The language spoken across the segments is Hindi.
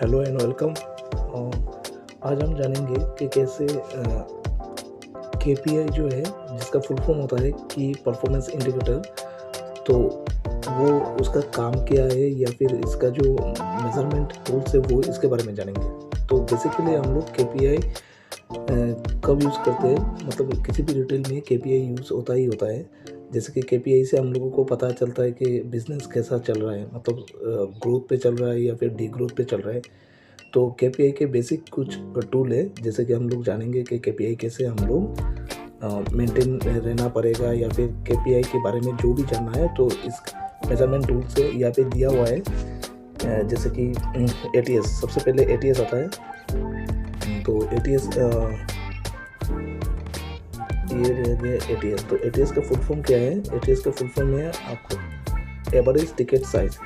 Hello and welcome. आज हम जानेंगे कि कैसे केपीआई जो है जिसका फुल फॉर्म होता है की परफॉर्मेंस इंडिकेटर, तो वो उसका काम क्या है या फिर इसका जो मेजरमेंट टूल्स है वो इसके बारे में जानेंगे। तो बेसिकली हम लोग केपीआई कब यूज़ करते हैं, मतलब किसी भी रिटेल में केपीआई यूज़ होता ही होता है। जैसे कि केपीआई से हम लोगों को पता चलता है कि बिज़नेस कैसा चल रहा है, मतलब ग्रोथ पे चल रहा है या फिर डी ग्रोथ पे चल रहा है। तो केपीआई के बेसिक कुछ टूल है, जैसे कि हम लोग जानेंगे कि केपीआई कैसे हम लोग मेंटेन रहना पड़ेगा या फिर केपीआई के बारे में जो भी जानना है तो इस मेजरमेंट टूल से यहाँ पे दिया हुआ है। जैसे कि एटीएस, सबसे पहले एटीएस आता है। तो एटीएस ये रह गया एटीएस। तो एटीएस का फुल फॉर्म क्या है? एटीएस का फुल फॉर्म है आपको एवरेज टिकट साइज,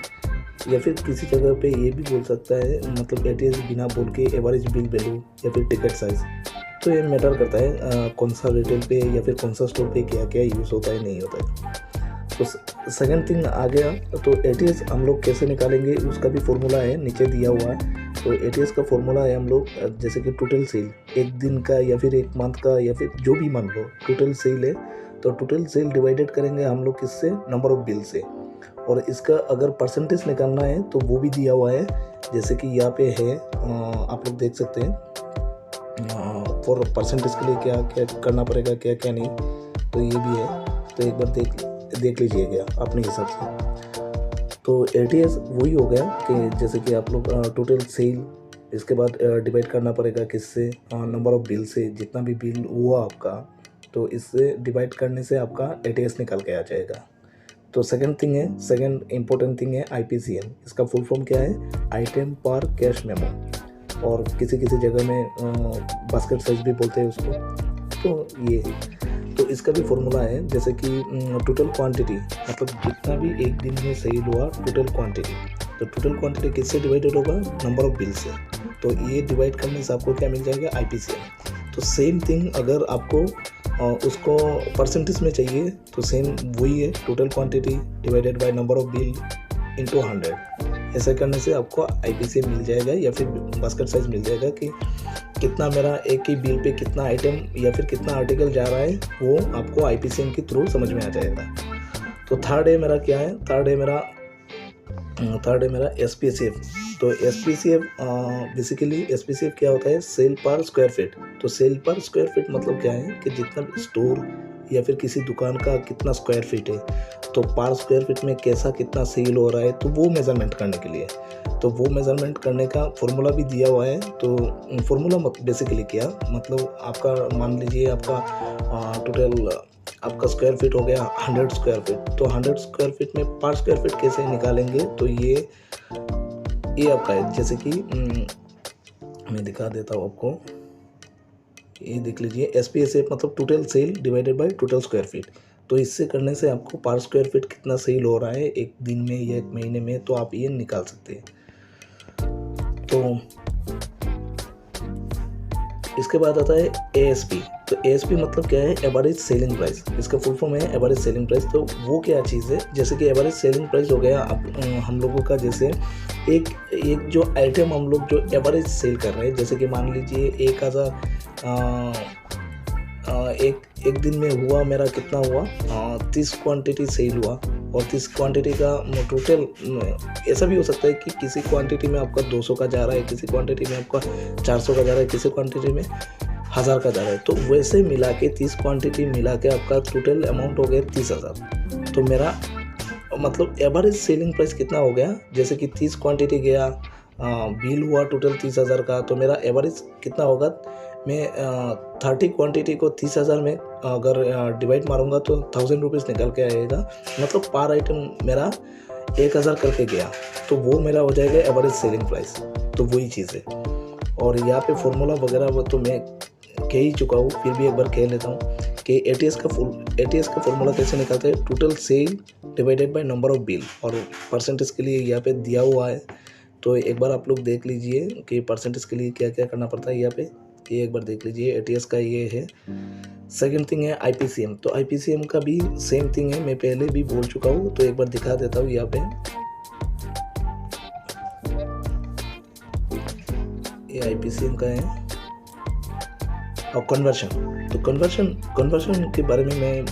या फिर किसी जगह पे ये भी बोल सकता है, मतलब एटीएस बिना बोल के एवरेज बिल वैल्यू या फिर टिकट साइज। तो ये मैटर करता है कौन सा रिटेल पे या फिर कौन सा स्टोर पे क्या क्या यूज़ होता है, नहीं होता है। तो सेकंड थिंग आ गया, तो एटीएस हम लोग कैसे निकालेंगे उसका भी फॉर्मूला है, नीचे दिया हुआ है। तो एटीएस का फॉर्मूला है हम लोग जैसे कि टोटल सेल, एक दिन का या फिर एक मंथ का या फिर जो भी मान लो टोटल सेल है, तो टोटल सेल डिवाइडेड करेंगे हम लोग किससे? नंबर ऑफ बिल से। और इसका अगर परसेंटेज निकालना है तो वो भी दिया हुआ है, जैसे कि यहाँ पे है, आप लोग देख सकते हैं। फॉर परसेंटेज के लिए क्या क्या करना पड़ेगा, क्या क्या नहीं, तो ये भी है। तो एक बार देख लीजिएगा अपने हिसाब से। तो एटीएस वही हो गया कि जैसे कि आप लोग टोटल सेल, इसके बाद डिवाइड करना पड़ेगा किससे? नंबर ऑफ बिल से। जितना भी बिल हुआ आपका, तो इससे डिवाइड करने से आपका एटीएस निकल के आ जाएगा। तो सेकंड इम्पोर्टेंट थिंग है आईपीसीएम। इसका फुल फॉर्म क्या है? आइटम पर कैश मेमो, और किसी किसी जगह में बास्केट साइज भी बोलते हैं उसको। तो ये, तो इसका भी फॉर्मूला है, जैसे कि टोटल क्वांटिटी, मतलब जितना भी एक दिन में सेल हुआ टोटल क्वांटिटी, तो टोटल क्वांटिटी किससे डिवाइडेड होगा? नंबर ऑफ बिल से। तो ये डिवाइड करने से आपको क्या मिल जाएगा? आईपीसीएम। तो सेम थिंग अगर आपको उसको परसेंटेज में चाहिए तो सेम वही है, total quantity divided by number of bill into 100। ऐसा करने से आपको आईपीसीएम मिल जाएगा या फिर बास्केट साइज मिल जाएगा कि कितना मेरा एक ही बिल पे कितना आइटम या फिर कितना आर्टिकल जा रहा है, वो आपको आईपीसीएम के थ्रू समझ में आ जाएगा। तो थर्ड है मेरा क्या है? थर्ड है मेरा एसपीसीएफ। तो एसपीसीएफ बेसिकली एसपीसीएफ क्या होता है? सेल पर स्क्वायर फीट। तो सेल पर स्क्वायर फीट मतलब क्या है कि जितना स्टोर या फिर किसी दुकान का कितना स्क्वायर फीट है, तो पर स्क्वायर फीट में कैसा कितना सेल हो रहा है, तो वो मेजरमेंट करने के लिए। तो वो मेजरमेंट करने का फॉर्मूला भी दिया हुआ है। तो फॉर्मूला बेसिकली क्या, मतलब आपका मान लीजिए आपका टोटल आपका स्क्वायर फीट हो गया 100 स्क्वायर फीट। तो 100 स्क्वायर फीट में पर स्क्वायर फीट कैसे निकालेंगे? तो ये आपका है, जैसे कि मैं दिखा देता हूँ आपको। ये देख लीजिए, एसपीएसएफ मतलब total sale divided by total square feet. तो इससे करने से आपको पर स्क्वायर फीट कितना सेल हो रहा है एक दिन में या एक महीने में, तो आप ये निकाल सकते हैं। तो इसके बाद आता है एएसपी। तो एएसपी मतलब क्या है? Average selling price. इसका फुल फॉर्म है एवरेज सेलिंग प्राइस। तो वो क्या चीज़ है? जैसे कि एवरेज सेलिंग प्राइस हो गया हम लोगों का, जैसे एक जो आइटम हम लोग जो एवरेज सेल कर रहे हैं, जैसे कि मान लीजिए 1000 एक दिन में हुआ मेरा कितना हुआ? 30 क्वांटिटी सेल हुआ, और 30 क्वांटिटी का टोटल ऐसा भी हो सकता है कि किसी क्वांटिटी में आपका 200 का जा रहा है, किसी क्वांटिटी में आपका 400 का जा रहा है, किसी क्वांटिटी में 1000 का जा रहा है। तो वैसे मिला के 30 क्वांटिटी मिला के आपका टोटल अमाउंट हो गया 30,000। तो मेरा मतलब एवरेज सेलिंग प्राइस कितना हो गया? जैसे कि 30 क्वांटिटी गया, बिल हुआ टोटल 30,000 का, तो मेरा एवरेज कितना होगा? मैं 30 क्वांटिटी को 30,000 में अगर डिवाइड मारूंगा तो 1000 रुपीज़ निकल के आएगा, मतलब पर आइटम मेरा 1000 करके गया, तो वो मेरा हो जाएगा एवरेज सेलिंग प्राइस। तो वही चीज़ है। और यहाँ पे फॉर्मूला वगैरह वो तो मैं कह ही चुका हूँ, फिर भी एक बार कह लेता हूँ कि एटीएस का फॉर्मूला कैसे निकालते हैं? Total sale divided by number of bill, और परसेंटेज के लिए यहाँ पे दिया हुआ है। तो एक बार आप लोग देख लीजिए कि परसेंटेज के लिए क्या क्या करना पड़ता है यहाँ पे, ये एक बार देख लीजिए। एटीएस का ये है। सेकंड थिंग है आईपीसीएम। तो आईपीसीएम का भी सेम थिंग है, मैं पहले भी बोल चुका हूँ, तो एक बार दिखा देता हूँ यहाँ पे। ये IPCM का है। और कन्वर्शन, तो कन्वर्शन के बारे में मैं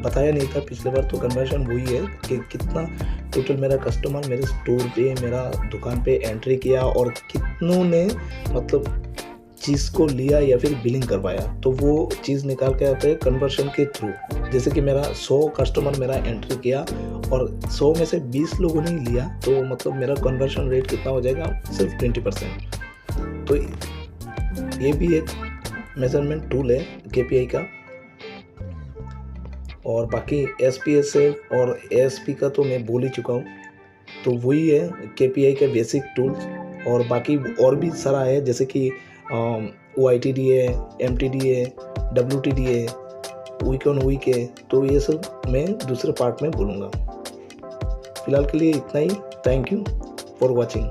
बताया नहीं था पिछले बार। तो कन्वर्शन वही है कि कितना टोटल मेरा कस्टमर मेरे स्टोर पे, मेरा दुकान पे एंट्री किया और कितनों ने मतलब चीज़ को लिया या फिर बिलिंग करवाया। तो वो चीज़ निकाल के आते हैं कन्वर्शन के थ्रू। जैसे कि मेरा 100 कस्टमर मेरा एंट्री किया और 100 में से 20 लोगों ने लिया, तो मतलब मेरा कन्वर्शन रेट कितना हो जाएगा, सिर्फ 20%। तो ये भी एक मेजरमेंट टूल है KPI का। और बाकी SPSS और ASP का तो मैं बोल ही चुका हूँ। तो वही है KPI के बेसिक टूल्स। और बाकी और भी सारा है, जैसे कि OITD है, MTD है, WTD है, वीक ऑन वीक है। तो ये सब मैं दूसरे पार्ट में बोलूँगा। फिलहाल के लिए इतना ही। Thank you for watching.